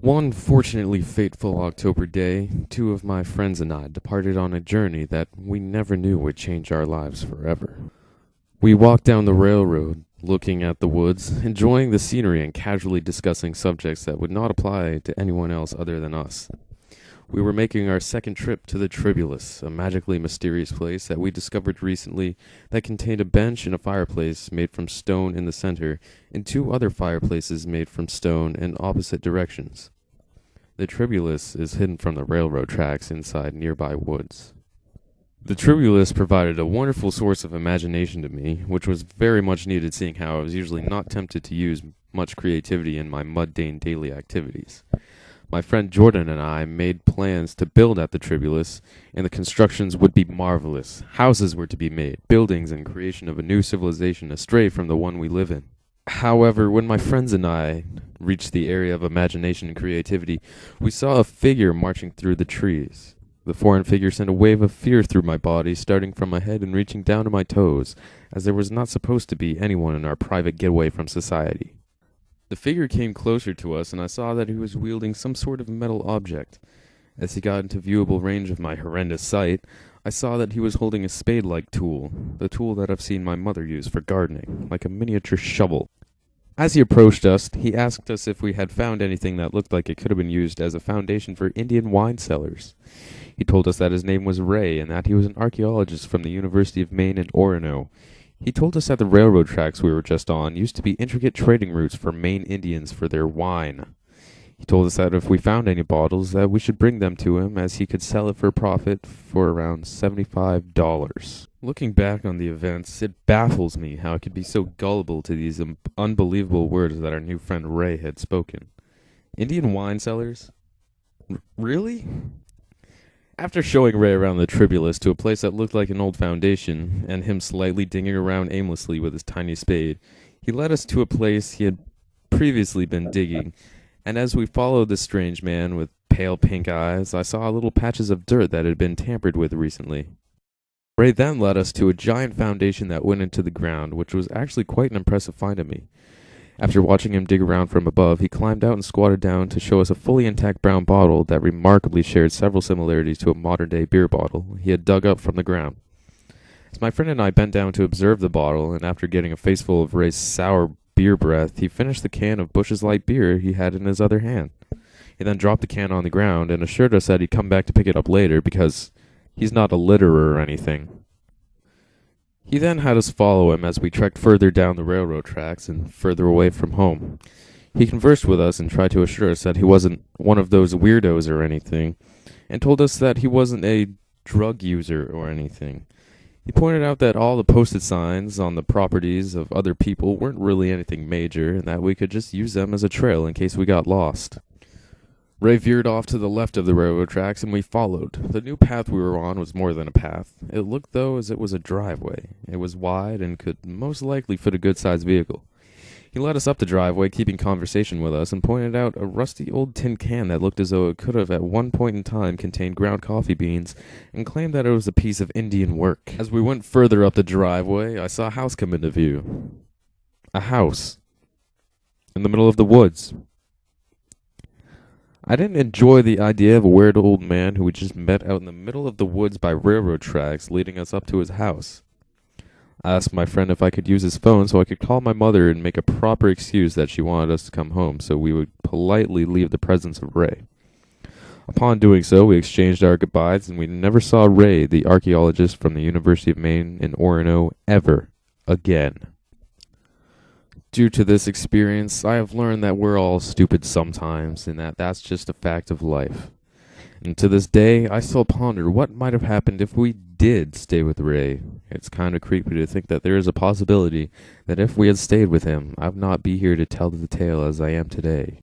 One fortunately fateful October day, two of my friends and I departed on a journey that we never knew would change our lives forever. We walked down the railroad, looking at the woods, enjoying the scenery and casually discussing subjects that would not apply to anyone else other than us. We were making our second trip to the Tribulus, a magically mysterious place that we discovered recently that contained a bench and a fireplace made from stone in the center, and two other fireplaces made from stone in opposite directions. The Tribulus is hidden from the railroad tracks inside nearby woods. The Tribulus provided a wonderful source of imagination to me, which was very much needed seeing how I was usually not tempted to use much creativity in my mundane daily activities. My friend Jordan and I made plans to build at the Tribulus, and the constructions would be marvelous. Houses were to be made, buildings and creation of a new civilization astray from the one we live in. However, when my friends and I reached the area of imagination and creativity, we saw a figure marching through the trees. The foreign figure sent a wave of fear through my body, starting from my head and reaching down to my toes, as there was not supposed to be anyone in our private getaway from society. The figure came closer to us, and I saw that he was wielding some sort of metal object. As he got into viewable range of my horrendous sight, I saw that he was holding a spade-like tool, the tool that I've seen my mother use for gardening, like a miniature shovel. As he approached us, he asked us if we had found anything that looked like it could have been used as a foundation for Indian wine cellars. He told us that his name was Ray, and that he was an archaeologist from the University of Maine in Orono. He told us that the railroad tracks we were just on used to be intricate trading routes for Maine Indians for their wine. He told us that if we found any bottles, that we should bring them to him, as he could sell it for a profit for around $75. Looking back on the events, it baffles me how I could be so gullible to these unbelievable words that our new friend Ray had spoken. Indian wine cellars? Really? After showing Ray around the Tribulus to a place that looked like an old foundation, and him slightly digging around aimlessly with his tiny spade, he led us to a place he had previously been digging, and as we followed the strange man with pale pink eyes, I saw little patches of dirt that had been tampered with recently. Ray then led us to a giant foundation that went into the ground, which was actually quite an impressive find to me. After watching him dig around from above, he climbed out and squatted down to show us a fully intact brown bottle that remarkably shared several similarities to a modern-day beer bottle he had dug up from the ground. As my friend and I bent down to observe the bottle, and after getting a faceful of Ray's sour beer breath, he finished the can of Bush's Light beer he had in his other hand. He then dropped the can on the ground and assured us that he'd come back to pick it up later because he's not a litterer or anything. He then had us follow him as we trekked further down the railroad tracks and further away from home. He conversed with us and tried to assure us that he wasn't one of those weirdos or anything, and told us that he wasn't a drug user or anything. He pointed out that all the posted signs on the properties of other people weren't really anything major, and that we could just use them as a trail in case we got lost. Ray veered off to the left of the railroad tracks, and we followed. The new path we were on was more than a path. It looked, though, as it was a driveway. It was wide and could most likely fit a good-sized vehicle. He led us up the driveway, keeping conversation with us, and pointed out a rusty old tin can that looked as though it could have at one point in time contained ground coffee beans, and claimed that it was a piece of Indian work. As we went further up the driveway, I saw a house come into view. A house. In the middle of the woods. I didn't enjoy the idea of a weird old man who we just met out in the middle of the woods by railroad tracks leading us up to his house. I asked my friend if I could use his phone so I could call my mother and make a proper excuse that she wanted us to come home so we would politely leave the presence of Ray. Upon doing so, we exchanged our goodbyes, and we never saw Ray, the archaeologist from the University of Maine in Orono, ever again. Due to this experience, I have learned that we're all stupid sometimes, and that that's just a fact of life. And to this day, I still ponder what might have happened if we did stay with Ray. It's kind of creepy to think that there is a possibility that if we had stayed with him, I would not be here to tell the tale as I am today.